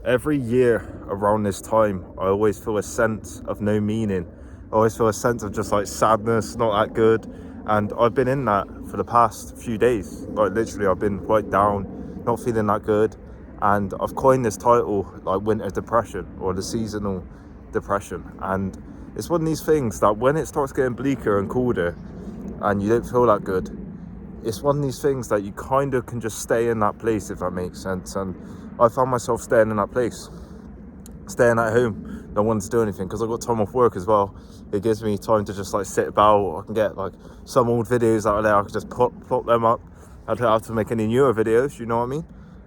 Every year around this time, I always feel a sense of no meaning. I always feel a sense of just like sadness, not that good. And I've been in that for the past few days. Like literally, I've been quite down, not feeling that good. And I've coined this title like winter depression or the seasonal depression. And it's one of these things that when it starts getting bleaker and colder and you don't feel that good, it's one of these things that you kind of can just stay in that place, if that makes sense. And I found myself staying in that place, staying at home, not wanting to do anything because I got time off work as well. It gives me time to just like sit about. I can get like some old videos out of there, I can just plop them up. I don't have to make any newer videos, you know what I mean?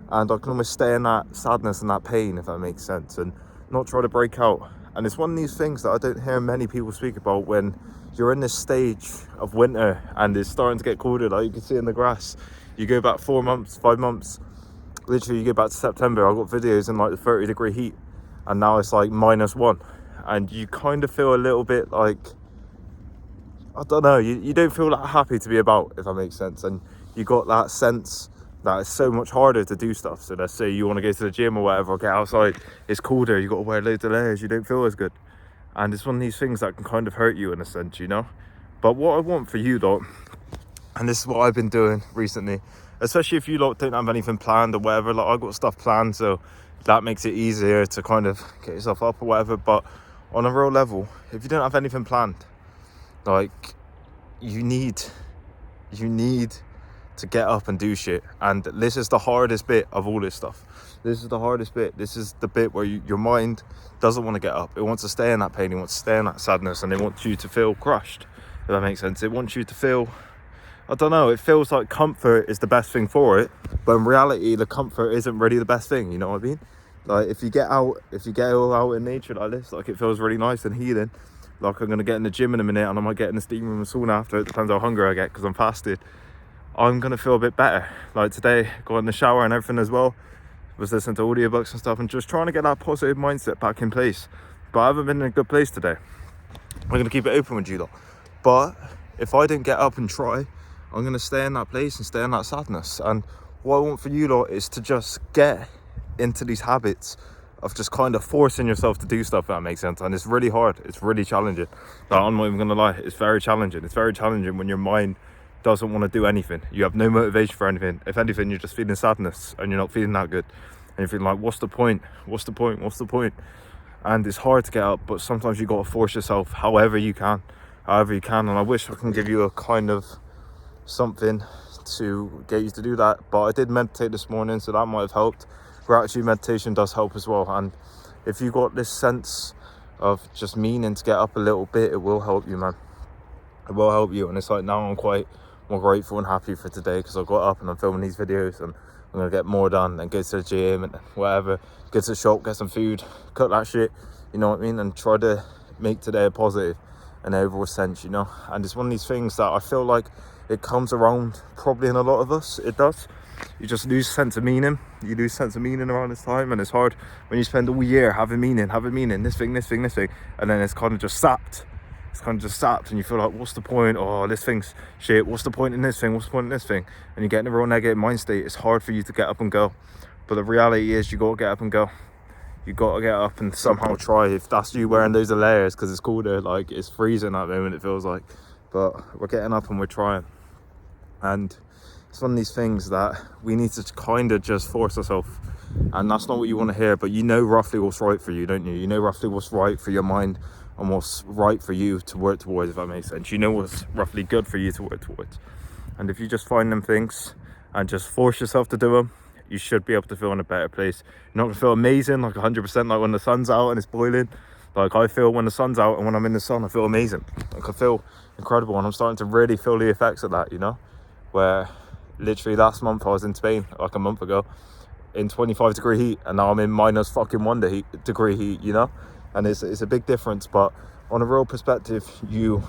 And I can almost stay in that sadness and that pain, if that makes sense, and not try to break out. And it's one of these things that I don't hear many people speak about when you're in this stage of winter and it's starting to get colder. Like you can see in the grass, you go back 4 months, 5 months, literally you go back to September, I got videos in like the 30-degree heat, and now it's like -1, and you kind of feel a little bit like, I don't know, you don't feel that happy to be about, if that makes sense. And you got that sense that it's so much harder to do stuff. So let's say you want to go to the gym or whatever, or get outside, it's colder, you got to wear loads of layers, you don't feel as good. And it's one of these things that can kind of hurt you in a sense, you know. But what I want for you lot, and this is what I've been doing recently, especially if you lot don't have anything planned or whatever, like I got stuff planned, so that makes it easier to kind of get yourself up or whatever. But on a real level, if you don't have anything planned, like you need to get up and do shit. And this is the hardest bit of all this stuff. This is the hardest bit. This is the bit where your mind doesn't want to get up. It wants to stay in that pain, it wants to stay in that sadness, and it wants you to feel crushed, if that makes sense. It wants you to feel, I don't know, it feels like comfort is the best thing for it, but in reality the comfort isn't really the best thing, you know what I mean? Like if you get all out in nature like this, like it feels really nice and healing. Like I'm gonna get in the gym in a minute and I might get in the steam room and sauna after, it depends how hungry I get because I'm fasted. I'm gonna feel a bit better. Like today, got in the shower and everything as well, was listening to audiobooks and stuff and just trying to get that positive mindset back in place. But I haven't been in a good place today. I'm gonna keep it open with you lot. But if I don't get up and try, I'm gonna stay in that place and stay in that sadness. And what I want for you lot is to just get into these habits of just kind of forcing yourself to do stuff, if that makes sense. And it's really hard, it's really challenging. Like, I'm not even gonna lie, it's very challenging. It's very challenging when your mind doesn't want to do anything. You have no motivation for anything. If anything, you're just feeling sadness and you're not feeling that good. And you're feeling like, what's the point? What's the point? What's the point? And it's hard to get up, but sometimes you got to force yourself however you can. And I wish I can give you a kind of something to get you to do that. But I did meditate this morning, so that might have helped. Gratitude meditation does help as well. And if you got this sense of just meaning to get up a little bit, it will help you, man. It will help you. And it's like now I'm quite more grateful and happy for today because I got up and I'm filming these videos and I'm gonna get more done and go to the gym and whatever, go to the shop, get some food, cook that shit, you know what I mean, and try to make today a positive in an overall sense, you know. And it's one of these things that I feel like it comes around probably in a lot of us. It does. You just lose sense of meaning. You lose sense of meaning around this time, and it's hard when you spend all year having meaning, this thing, and then it's kind of just sapped. And you feel like, what's the point? Oh, this thing's shit. What's the point in this thing? What's the point in this thing? And you get in a real negative mind state. It's hard for you to get up and go. But the reality is you got to get up and go. You got to get up and somehow try. If that's you wearing those layers because it's colder, like it's freezing at the moment, it feels like. But we're getting up and we're trying. And it's one of these things that we need to kind of just force ourselves. And that's not what you want to hear, but you know roughly what's right for you, don't you? You know roughly what's right for your mind and what's right for you to work towards, if that makes sense. You know what's roughly good for you to work towards. And if you just find them things and just force yourself to do them, you should be able to feel in a better place. You're not going to feel amazing, like 100%, like when the sun's out and it's boiling. Like I feel when the sun's out and when I'm in the sun, I feel amazing. Like I feel incredible, and I'm starting to really feel the effects of that, you know? Where literally last month I was in Spain, like a month ago, in 25-degree heat, and now I'm in -1 degree heat, you know? And it's a big difference. But on a real perspective, you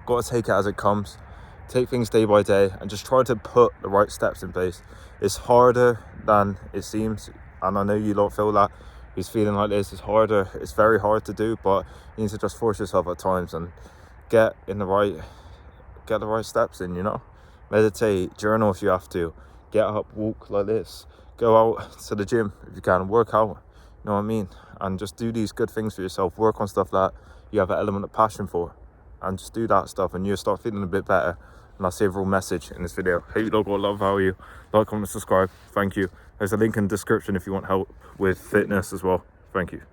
got to take it as it comes, take things day by day, and just try to put the right steps in place. It's harder than it seems, and I know you lot feel that. Who's feeling like this, it's harder, it's very hard to do, but you need to just force yourself at times and get the right steps in, you know. Meditate, journal if you have to, get up, walk like this, Go out to the gym if you can, work out, you know what I mean? And just do these good things for yourself. Work on stuff that you have an element of passion for, and just do that stuff, and you'll start feeling a bit better. And that's the overall message in this video. Hope you all got a lot of value. Like, comment, subscribe. Thank you. There's a link in the description if you want help with fitness as well. Thank you.